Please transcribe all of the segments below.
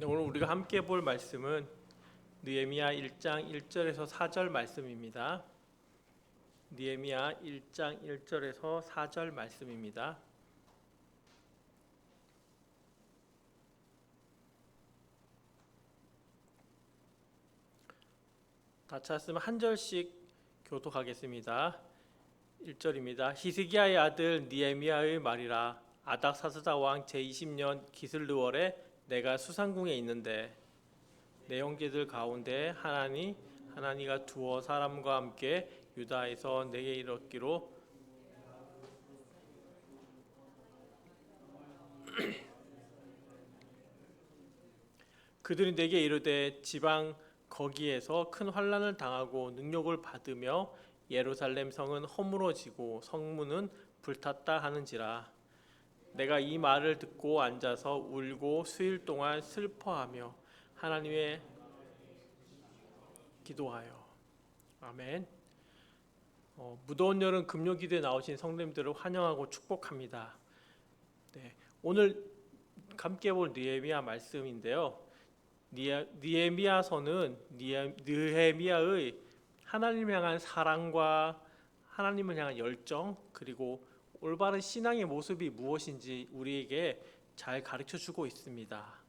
네, 오늘 우리가 함께 볼 말씀은 느헤미야 1장 1절에서 4절 말씀입니다. 느헤미야 1장 1절에서 4절 말씀입니다. 다 찾았으면 한 절씩 교독하겠습니다. 1절입니다. 히스기야의 아들 느헤미야의 말이라. 아닥사스다 왕 제20년 기슬르월에 내가 수상궁에 있는데 내 형제들 가운데 하나니가 두어 사람과 함께 유다에서 내게 이르기로 그들이 내게 이르되 지방 거기에서 큰 환난을 당하고 능욕을 받으며 예루살렘 성은 허물어지고 성문은 불탔다 하는지라. 내가 이 말을 듣고 앉아서 울고 수일 동안 슬퍼하며 하나님의 기도하여. 아멘. 무더운 여름 금요기도에 나오신 성도님들을 환영하고 축복합니다. 네, 오늘 함께 볼 느헤미야 말씀인데요. 느헤미야서는 느헤미야의 하나님을 향한 사랑과 하나님을 향한 열정, 그리고 올바른 신앙의 모습이 무엇인지 우리에게 잘 가르쳐주고 있습니다.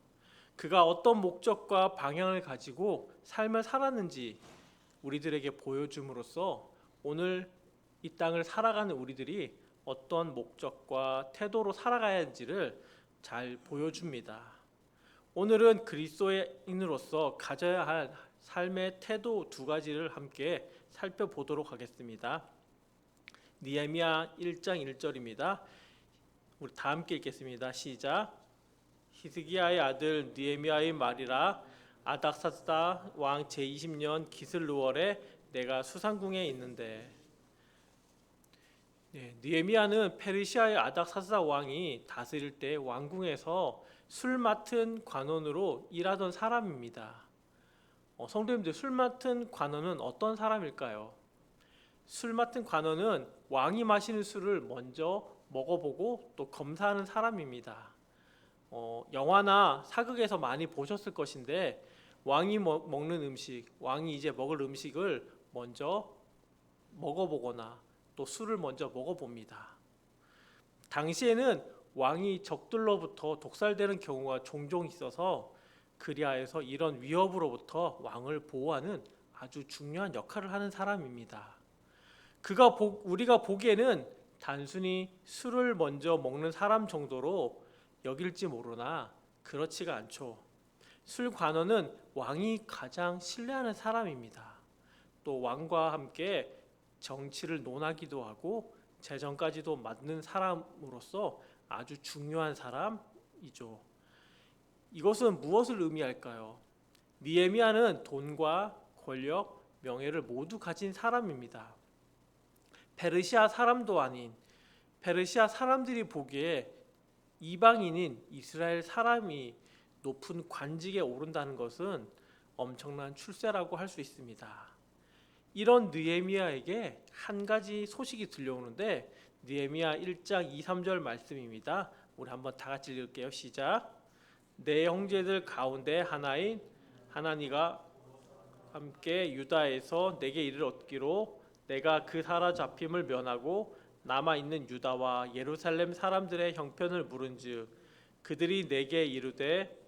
그가 어떤 목적과 방향을 가지고 삶을 살았는지 우리들에게 보여줌으로써 오늘 이 땅을 살아가는 우리들이 어떤 목적과 태도로 살아가야 하는지를 잘 보여줍니다. 오늘은 그리스도인으로서 가져야 할 삶의 태도 두 가지를 함께 살펴보도록 하겠습니다. 느헤미야 1장 1절입니다. 우리 다 함께 읽겠습니다. 시작. 히스기야의 아들 느헤미야의 말이라. 아닥사스다 왕 제20년 기슬르월에 내가 수상궁에 있는데. 느헤미야는 페르시아의 아닥사스다 왕이 다스릴 때 왕궁에서 술 맡은 관원으로 일하던 사람입니다. 성도님들, 술 맡은 관원은 어떤 사람일까요? 술 맡은 관원은 왕이 마시는 술을 먼저 먹어보고 또 검사하는 사람입니다. 영화나 사극에서 많이 보셨을 것인데 왕이 먹는 음식, 왕이 이제 먹을 음식을 먼저 먹어보거나 또 술을 먼저 먹어봅니다. 당시에는 왕이 적들로부터 독살되는 경우가 종종 있어서 그리하여서 이런 위협으로부터 왕을 보호하는 아주 중요한 역할을 하는 사람입니다. 우리가 보기에는 단순히 술을 먼저 먹는 사람 정도로 여길지 모르나 그렇지가 않죠. 술 관원은 왕이 가장 신뢰하는 사람입니다. 또 왕과 함께 정치를 논하기도 하고 재정까지도 맡는 사람으로서 아주 중요한 사람이죠. 이것은 무엇을 의미할까요? 느헤미야는 돈과 권력, 명예를 모두 가진 사람입니다. 페르시아 사람도 아닌, 페르시아 사람들이 보기에 이방인인 이스라엘 사람이 높은 관직에 오른다는 것은 엄청난 출세라고 할 수 있습니다. 이런 느헤미야에게 한 가지 소식이 들려오는데 느헤미야 1장 2, 3절 말씀입니다. 우리 한번 다 같이 읽을게요. 시작. 내 형제들 가운데 하나인 하나니가 함께 유다에서 내게 이를 얻기로 내가 그 사로잡힘을 면하고 남아있는 유다와 예루살렘 사람들의 형편을 물은즉 그들이 내게 이르되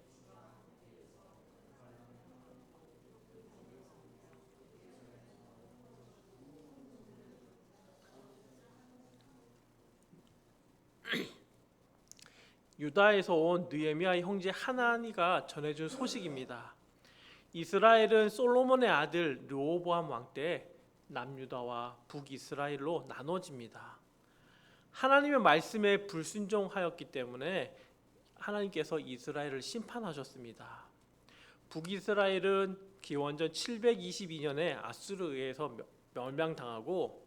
유다에서 온 느헤미야의 형제 하나니가 전해준 소식입니다. 이스라엘은 솔로몬의 아들 르호보암 왕 때 남유다와 북이스라엘로 나눠집니다. 하나님의 말씀에 불순종하였기 때문에 하나님께서 이스라엘을 심판하셨습니다. 북이스라엘은 기원전 722년에 아수르에 의해서 멸망당하고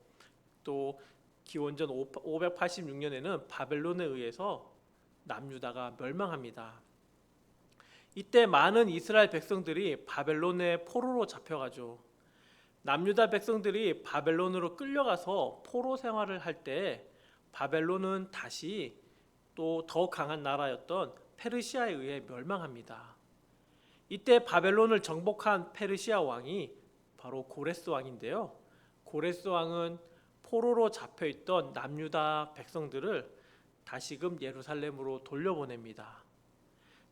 또 기원전 586년에는 바벨론에 의해서 남유다가 멸망합니다. 이때 많은 이스라엘 백성들이 바벨론의 포로로 잡혀가죠. 남유다 백성들이 바벨론으로 끌려가서 포로 생활을 할 때 바벨론은 다시 또 더 강한 나라였던 페르시아에 의해 멸망합니다. 이때 바벨론을 정복한 페르시아 왕이 바로 고레스 왕인데요. 고레스 왕은 포로로 잡혀있던 남유다 백성들을 다시금 예루살렘으로 돌려보냅니다.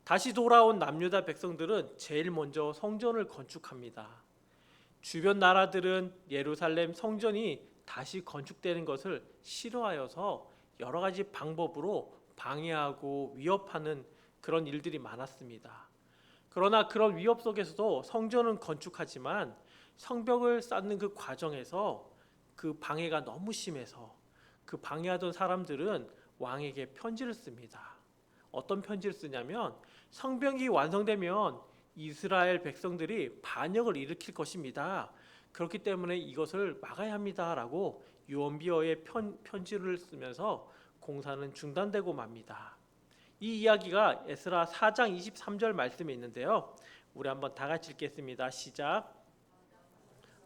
다시 돌아온 남유다 백성들은 제일 먼저 성전을 건축합니다. 주변 나라들은 예루살렘 성전이 다시 건축되는 것을 싫어하여서 여러 가지 방법으로 방해하고 위협하는 그런 일들이 많았습니다. 그러나 그런 위협 속에서도 성전은 건축하지만 성벽을 쌓는 그 과정에서 그 방해가 너무 심해서 그 방해하던 사람들은 왕에게 편지를 씁니다. 어떤 편지를 쓰냐면 성벽이 완성되면 이스라엘 백성들이 반역을 일으킬 것입니다. 그렇기 때문에 이것을 막아야 합니다라고 유언비어의 편지를 쓰면서 공사는 중단되고 맙니다. 이 이야기가 에스라 4장 23절 말씀에 있는데요. 우리 한번 다 같이 읽겠습니다. 시작.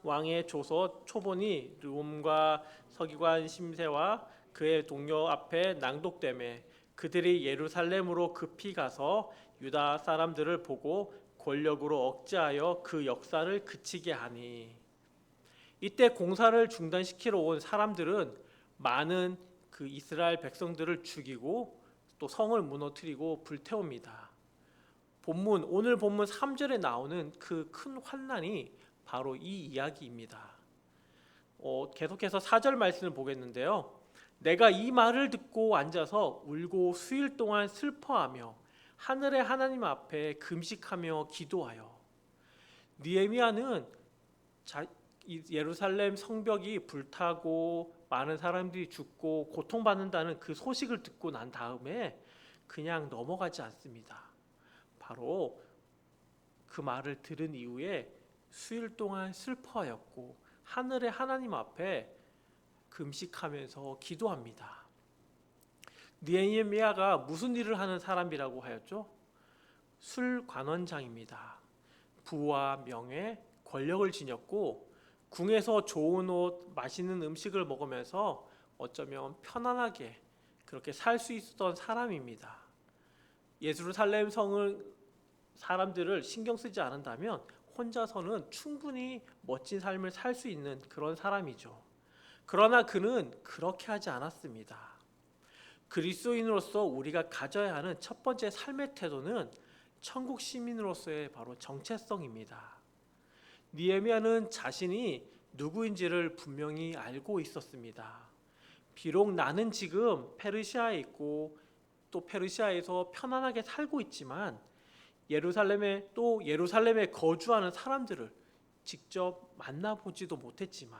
왕의 조서 초본이 르홈과 서기관 심세와 그의 동료 앞에 낭독되매 그들이 예루살렘으로 급히 가서 유다 사람들을 보고 권력으로 억제하여 그 역사를 그치게 하니, 이때 공사를 중단시키러 온 사람들은 많은 그 이스라엘 백성들을 죽이고 또 성을 무너뜨리고 불태웁니다. 오늘 본문 3절에 나오는 그 큰 환난이 바로 이 이야기입니다. 계속해서 4절 말씀을 보겠는데요. 내가 이 말을 듣고 앉아서 울고 수일 동안 슬퍼하며 하늘의 하나님 앞에 금식하며 기도하여. 느헤미야는 예루살렘 성벽이 불타고 많은 사람들이 죽고 고통받는다는 그 소식을 듣고 난 다음에 그냥 넘어가지 않습니다. 바로 그 말을 들은 이후에 수일 동안 슬퍼하였고 하늘의 하나님 앞에 금식하면서 기도합니다. 느헤미야가 무슨 일을 하는 사람이라고 하였죠? 술관원장입니다. 부와 명예, 권력을 지녔고 궁에서 좋은 옷, 맛있는 음식을 먹으면서 어쩌면 편안하게 그렇게 살 수 있었던 사람입니다. 예루살렘 성을 사람들을 신경 쓰지 않는다면 혼자서는 충분히 멋진 삶을 살 수 있는 그런 사람이죠. 그러나 그는 그렇게 하지 않았습니다. 그리스도인으로서 우리가 가져야 하는 첫 번째 삶의 태도는 천국 시민으로서의 바로 정체성입니다. 느헤미야는 자신이 누구인지를 분명히 알고 있었습니다. 비록 나는 지금 페르시아에 있고 또 페르시아에서 편안하게 살고 있지만 예루살렘에 거주하는 사람들을 직접 만나보지도 못했지만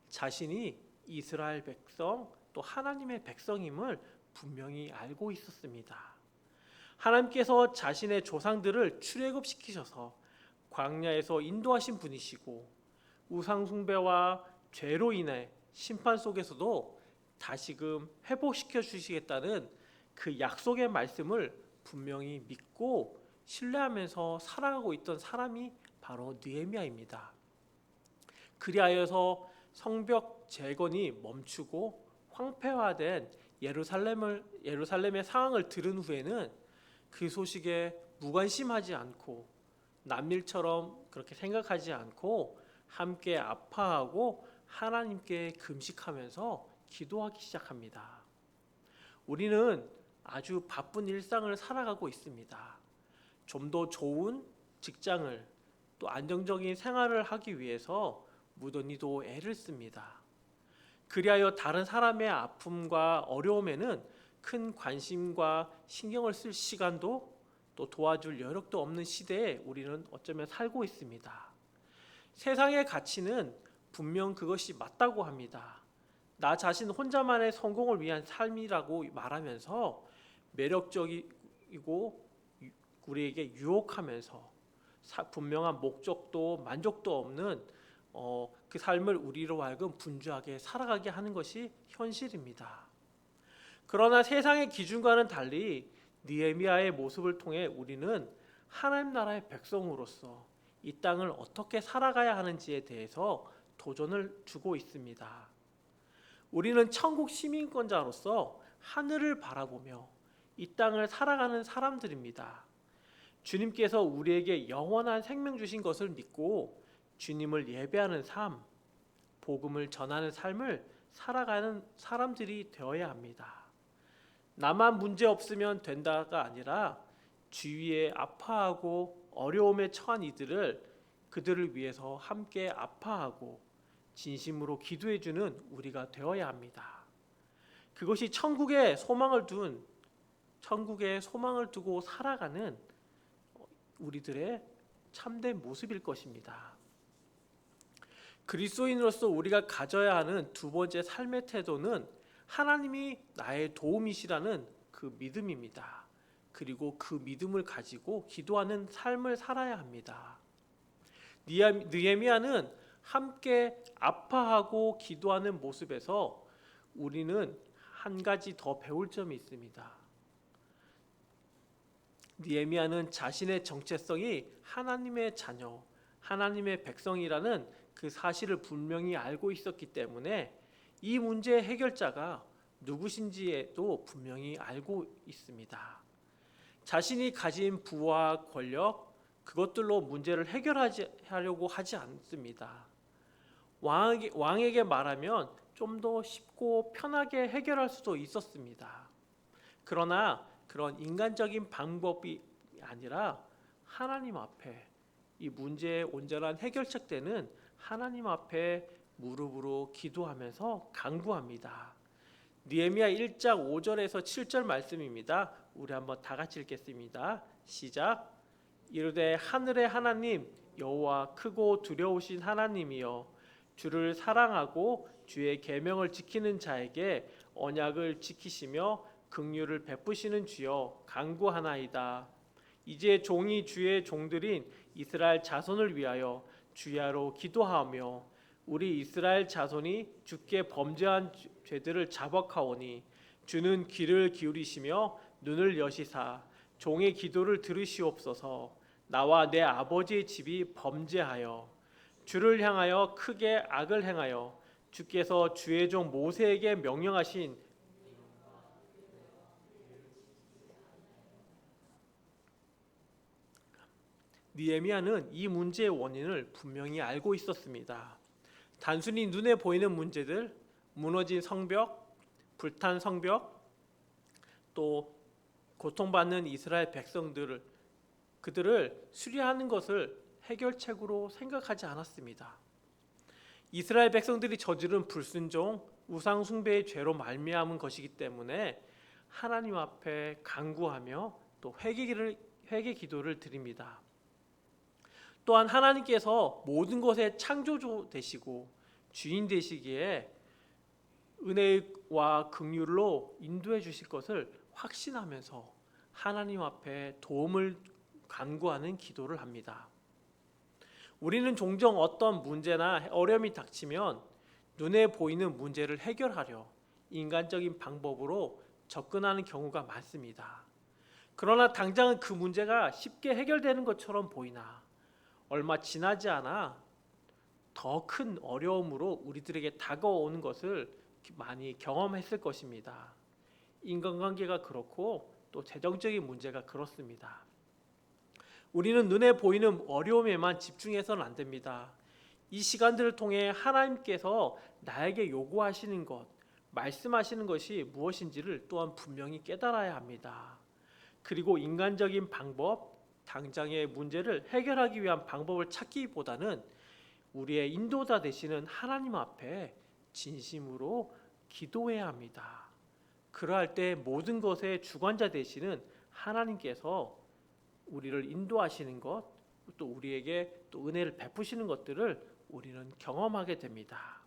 자신이 이스라엘 백성 또 하나님의 백성임을 분명히 알고 있었습니다. 하나님께서 자신의 조상들을 출애굽시키셔서 광야에서 인도하신 분이시고 우상 숭배와 죄로 인해 심판 속에서도 다시금 회복시켜 주시겠다는 그 약속의 말씀을 분명히 믿고 신뢰하면서 살아가고 있던 사람이 바로 느헤미야입니다. 그리하여서 성벽 재건이 멈추고 황폐화된 예루살렘의 상황을 들은 후에는 그 소식에 무관심하지 않고 남일처럼 그렇게 생각하지 않고 함께 아파하고 하나님께 금식하면서 기도하기 시작합니다. 우리는 아주 바쁜 일상을 살아가고 있습니다. 좀 더 좋은 직장을 또 안정적인 생활을 하기 위해서 무던히도 애를 씁니다. 그리하여 다른 사람의 아픔과 어려움에는 큰 관심과 신경을 쓸 시간도 또 도와줄 여력도 없는 시대에 우리는 어쩌면 살고 있습니다. 세상의 가치는 분명 그것이 맞다고 합니다. 나 자신 혼자만의 성공을 위한 삶이라고 말하면서 매력적이고 우리에게 유혹하면서 분명한 목적도 만족도 없는 그 삶을 우리로 하여금 분주하게 살아가게 하는 것이 현실입니다. 그러나 세상의 기준과는 달리 느헤미야의 모습을 통해 우리는 하나님 나라의 백성으로서 이 땅을 어떻게 살아가야 하는지에 대해서 도전을 주고 있습니다. 우리는 천국 시민권자로서 하늘을 바라보며 이 땅을 살아가는 사람들입니다. 주님께서 우리에게 영원한 생명 주신 것을 믿고 주님을 예배하는 삶, 복음을 전하는 삶을 살아가는 사람들이 되어야 합니다. 나만 문제 없으면 된다가 아니라 주위에 아파하고 어려움에 처한 그들을 위해서 함께 아파하고 진심으로 기도해 주는 우리가 되어야 합니다. 그것이 천국에 소망을 두고 살아가는 우리들의 참된 모습일 것입니다. 그리스도인으로서 우리가 가져야 하는 두 번째 삶의 태도는 하나님이 나의 도움이시라는 그 믿음입니다. 그리고 그 믿음을 가지고 기도하는 삶을 살아야 합니다. 느헤미야는 함께 아파하고 기도하는 모습에서 우리는 한 가지 더 배울 점이 있습니다. 느헤미야는 자신의 정체성이 하나님의 자녀, 하나님의 백성이라는 그 사실을 분명히 알고 있었기 때문에 이 문제의 해결자가 누구신지에도 분명히 알고 있습니다. 자신이 가진 부와 권력, 그것들로 문제를 해결하려고 하지 않습니다. 왕에게 말하면 좀 더 쉽고 편하게 해결할 수도 있었습니다. 그러나 그런 인간적인 방법이 아니라 하나님 앞에 이 문제의 온전한 해결책 되는 하나님 앞에 무릎으로 기도하면서 간구합니다. 느헤미야 1장 5절에서 7절 말씀입니다. 우리 한번 다 같이 읽겠습니다. 시작. 이르되 하늘의 하나님 여호와 크고 두려우신 하나님이여 주를 사랑하고 주의 계명을 지키는 자에게 언약을 지키시며 긍휼을 베푸시는 주여 간구하나이다. 이제 종이 주의 종들인 이스라엘 자손을 위하여 주야로 기도하며 우리 이스라엘 자손이 주께 범죄한 죄들을 자복하오니 주는 귀를 기울이시며 눈을 여시사 종의 기도를 들으시옵소서. 나와 내 아버지의 집이 범죄하여 주를 향하여 크게 악을 행하여 주께서 주의 종 모세에게 명령하신 느헤미야는 이 문제의 원인을 분명히 알고 있었습니다. 단순히 눈에 보이는 문제들, 무너진 성벽, 불탄 성벽, 또 고통받는 이스라엘 그들을 수리하는 것을 해결책으로 생각하지 않았습니다. 이스라엘 백성들이 저지른 불순종, 우상 숭배의 죄로 말미암은 것이기 때문에 하나님 앞에 간구하며 또 회개 기도를 드립니다. 또한 하나님께서 모든 것의 창조주 되시고 주인 되시기에 은혜와 긍휼로 인도해 주실 것을 확신하면서 하나님 앞에 도움을 간구하는 기도를 합니다. 우리는 종종 어떤 문제나 어려움이 닥치면 눈에 보이는 문제를 해결하려 인간적인 방법으로 접근하는 경우가 많습니다. 그러나 당장은 그 문제가 쉽게 해결되는 것처럼 보이나 얼마 지나지 않아 더 큰 어려움으로 우리들에게 다가오는 것을 많이 경험했을 것입니다. 인간관계가 그렇고 또 재정적인 문제가 그렇습니다. 우리는 눈에 보이는 어려움에만 집중해서는 안 됩니다. 이 시간들을 통해 하나님께서 나에게 요구하시는 것, 말씀하시는 것이 무엇인지를 또한 분명히 깨달아야 합니다. 그리고 인간적인 방법, 당장의 문제를 해결하기 위한 방법을 찾기보다는 우리의 인도자 되시는 하나님 앞에 진심으로 기도해야 합니다. 그러할 때 모든 것의 주관자 되시는 하나님께서 우리를 인도하시는 것, 또 우리에게 또 은혜를 베푸시는 것들을 우리는 경험하게 됩니다.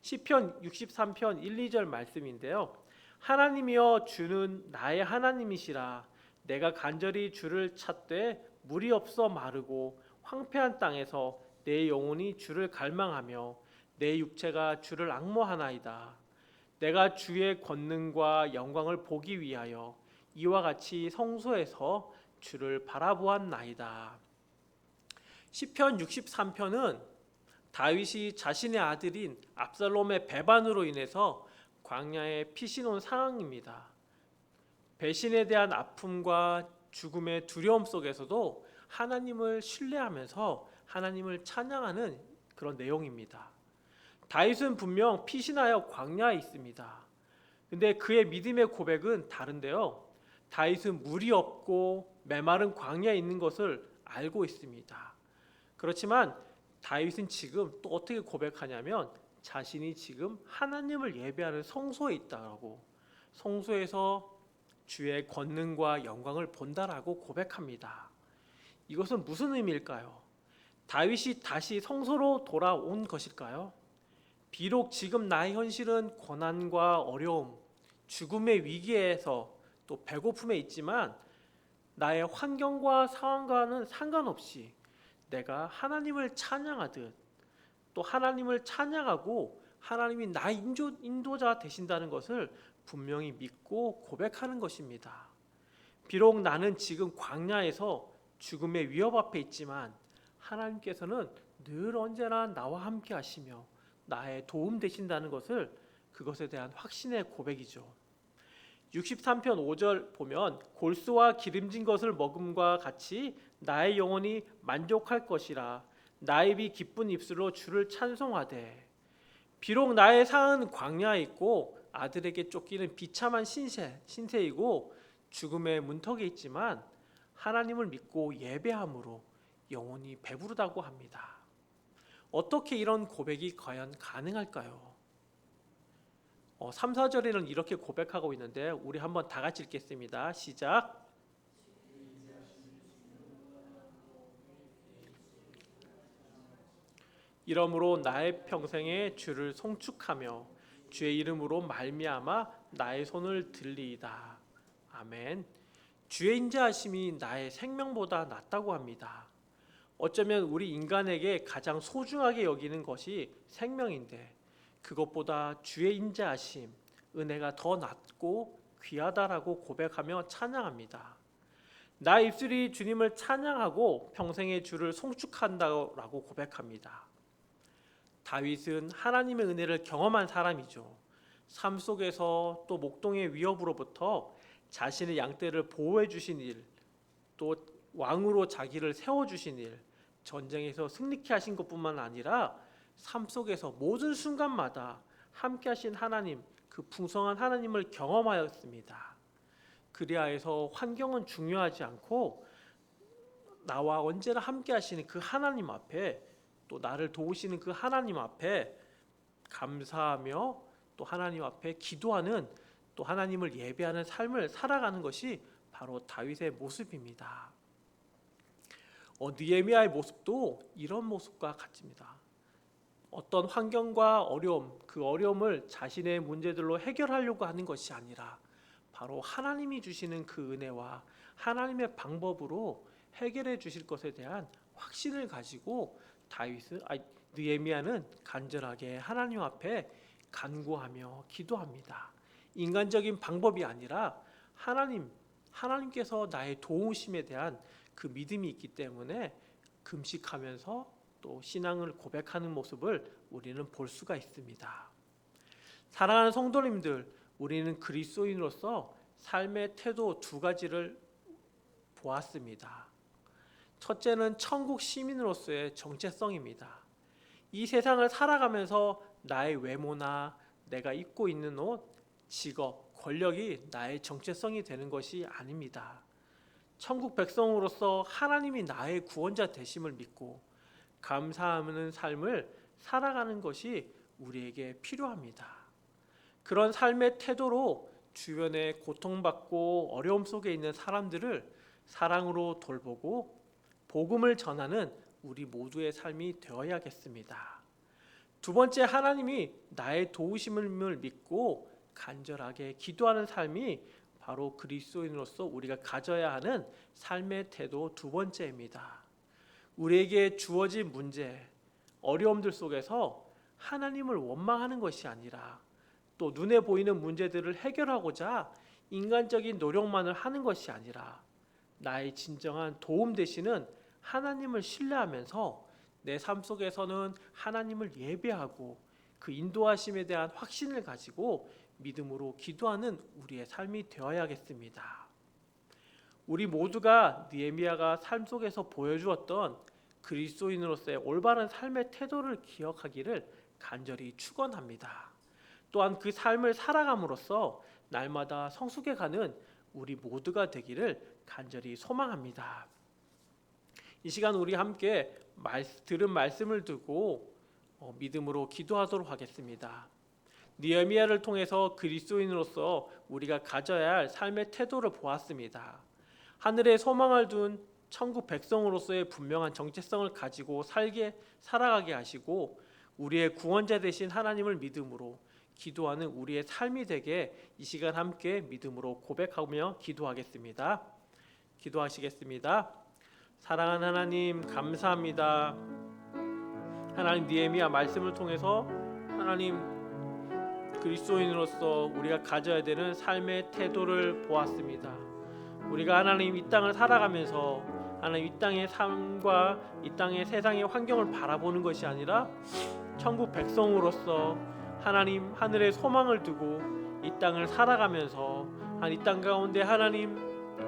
시편 63편 1, 2절 말씀인데요. 하나님이여 주는 나의 하나님이시라. 내가 간절히 주를 찾되 물이 없어 마르고 황폐한 땅에서 내 영혼이 주를 갈망하며 내 육체가 주를 앙모하나이다. 내가 주의 권능과 영광을 보기 위하여 이와 같이 성소에서 주를 바라보았나이다. 시편 63편은 다윗이 자신의 아들인 압살롬의 배반으로 인해서 광야에 피신 온 상황입니다. 배신에 대한 아픔과 죽음의 두려움 속에서도 하나님을 신뢰하면서 하나님을 찬양하는 그런 내용입니다. 다윗은 분명 피신하여 광야에 있습니다. 근데 그의 믿음의 고백은 다른데요. 다윗은 물이 없고 메마른 광야에 있는 것을 알고 있습니다. 그렇지만 다윗은 지금 또 어떻게 고백하냐면 자신이 지금 하나님을 예배하는 성소에 있다라고, 성소에서 주의 권능과 영광을 본다라고 고백합니다. 이것은 무슨 의미일까요? 다윗이 다시 성소로 돌아온 것일까요? 비록 지금 나의 현실은 고난과 어려움, 죽음의 위기에서 또 배고픔에 있지만 나의 환경과 상황과는 상관없이 내가 하나님을 찬양하듯 또 하나님을 찬양하고 하나님이 나의 인도자 되신다는 것을 분명히 믿고 고백하는 것입니다. 비록 나는 지금 광야에서 죽음의 위협 앞에 있지만 하나님께서는 늘 언제나 나와 함께 하시며 나의 도움 되신다는 것을, 그것에 대한 확신의 고백이죠. 63편 5절 보면 골수와 기름진 것을 먹음과 같이 나의 영혼이 만족할 것이라. 나의 입이 기쁜 입술로 주를 찬송하되. 비록 나의 상은 광야에 있고 아들에게 쫓기는 비참한 신세이고 죽음의 문턱에 있지만 하나님을 믿고 예배함으로 영혼이 배부르다고 합니다. 어떻게 이런 고백이 과연 가능할까요? 3, 4절에는 이렇게 고백하고 있는데 우리 한번 다 같이 읽겠습니다. 시작. 이러므로 나의 평생에 주를 송축하며 주의 이름으로 말미암아 나의 손을 들리이다. 아멘. 주의 인자하심이 나의 생명보다 낫다고 합니다. 어쩌면 우리 인간에게 가장 소중하게 여기는 것이 생명인데 그것보다 주의 인자하심, 은혜가 더 낫고 귀하다라고 고백하며 찬양합니다. 나 입술이 주님을 찬양하고 평생의 주를 송축한다라고 고백합니다. 다윗은 하나님의 은혜를 경험한 사람이죠. 삶 속에서 또 목동의 위협으로부터 자신의 양떼를 보호해 주신 일, 또 왕으로 자기를 세워 주신 일, 전쟁에서 승리케 하신 것뿐만 아니라 삶 속에서 모든 순간마다 함께 하신 하나님, 그 풍성한 하나님을 경험하였습니다. 그리하여서 환경은 중요하지 않고 나와 언제나 함께 하시는 그 하나님 앞에, 또 나를 도우시는 그 하나님 앞에 감사하며 또 하나님 앞에 기도하는, 또 하나님을 예배하는 삶을 살아가는 것이 바로 다윗의 모습입니다. 느헤미야의 모습도 이런 모습과 같습니다. 어떤 환경과 어려움, 그 어려움을 자신의 문제들로 해결하려고 하는 것이 아니라 바로 하나님이 주시는 그 은혜와 하나님의 방법으로 해결해 주실 것에 대한 확신을 가지고 느헤미야는 간절하게 하나님 앞에 간구하며 기도합니다. 인간적인 방법이 아니라 하나님께서 나의 도우심에 대한 그 믿음이 있기 때문에 금식하면서 또 신앙을 고백하는 모습을 우리는 볼 수가 있습니다. 사랑하는 성도님들, 우리는 그리스도인으로서 삶의 태도 두 가지를 보았습니다. 첫째는 천국 시민으로서의 정체성입니다. 이 세상을 살아가면서 나의 외모나 내가 입고 있는 옷, 직업, 권력이 나의 정체성이 되는 것이 아닙니다. 천국 백성으로서 하나님이 나의 구원자 되심을 믿고 감사하는 삶을 살아가는 것이 우리에게 필요합니다. 그런 삶의 태도로 주변에 고통받고 어려움 속에 있는 사람들을 사랑으로 돌보고 복음을 전하는 우리 모두의 삶이 되어야겠습니다. 두 번째, 하나님이 나의 도우심을 믿고 간절하게 기도하는 삶이 바로 그리스도인으로서 우리가 가져야 하는 삶의 태도 두 번째입니다. 우리에게 주어진 문제, 어려움들 속에서 하나님을 원망하는 것이 아니라 또 눈에 보이는 문제들을 해결하고자 인간적인 노력만을 하는 것이 아니라 나의 진정한 도움 되시는 하나님을 신뢰하면서 내 삶 속에서는 하나님을 예배하고 그 인도하심에 대한 확신을 가지고 믿음으로 기도하는 우리의 삶이 되어야겠습니다. 우리 모두가 느헤미야가 삶 속에서 보여주었던 그리스도인으로서의 올바른 삶의 태도를 기억하기를 간절히 축원합니다. 또한 그 삶을 살아감으로써 날마다 성숙해가는 우리 모두가 되기를 간절히 소망합니다. 이 시간 우리 함께 들은 말씀을 두고 믿음으로 기도하도록 하겠습니다. 느헤미야를 통해서 그리스도인으로서 우리가 가져야 할 삶의 태도를 보았습니다. 하늘에 소망을 둔 천국 백성으로서의 분명한 정체성을 가지고 살아가게 하시고 우리의 구원자 되신 하나님을 믿음으로 기도하는 우리의 삶이 되게 이 시간 함께 믿음으로 고백하며 기도하겠습니다. 기도하시겠습니다. 사랑하는 하나님, 감사합니다. 하나님, 느헤미야 말씀을 통해서 하나님 그리스도인으로서 우리가 가져야 되는 삶의 태도를 보았습니다. 우리가 하나님 이 땅을 살아가면서 하나님 이 땅의 삶과 이 땅의 세상의 환경을 바라보는 것이 아니라 천국 백성으로서 하나님 하늘에 소망을 두고 이 땅을 살아가면서 이 땅 가운데 하나님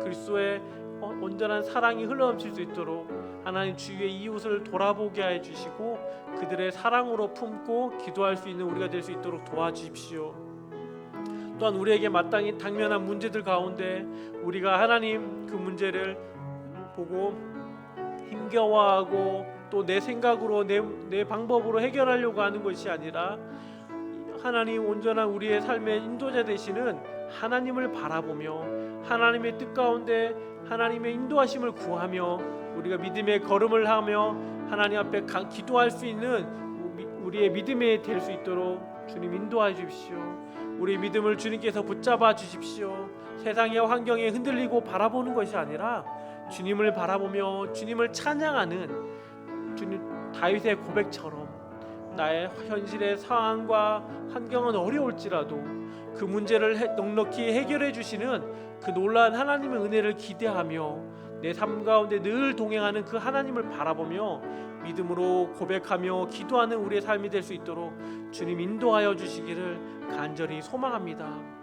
그리스도의 온전한 사랑이 흘러넘칠 수 있도록 하나님 주위의 이웃을 돌아보게 해 주시고 그들의 사랑으로 품고 기도할 수 있는 우리가 될 수 있도록 도와주십시오. 또한 우리에게 마땅히 당면한 문제들 가운데 우리가 하나님 그 문제를 보고 힘겨워하고 또 내 생각으로 내 방법으로 해결하려고 하는 것이 아니라 하나님 온전한 우리의 삶의 인도자 되시는 하나님을 바라보며 하나님의 뜻 가운데 하나님의 인도하심을 구하며 우리가 믿음의 걸음을 하며 하나님 앞에 기도할 수 있는 우리의 믿음이 될 수 있도록 주님 인도해 주십시오. 우리의 믿음을 주님께서 붙잡아 주십시오. 세상의 환경에 흔들리고 바라보는 것이 아니라 주님을 바라보며 주님을 찬양하는 주님 다윗의 고백처럼 나의 현실의 상황과 환경은 어려울지라도 그 문제를 넉넉히 해결해 주시는 그 놀라운 하나님의 은혜를 기대하며 내 삶 가운데 늘 동행하는 그 하나님을 바라보며 믿음으로 고백하며 기도하는 우리의 삶이 될 수 있도록 주님 인도하여 주시기를 간절히 소망합니다.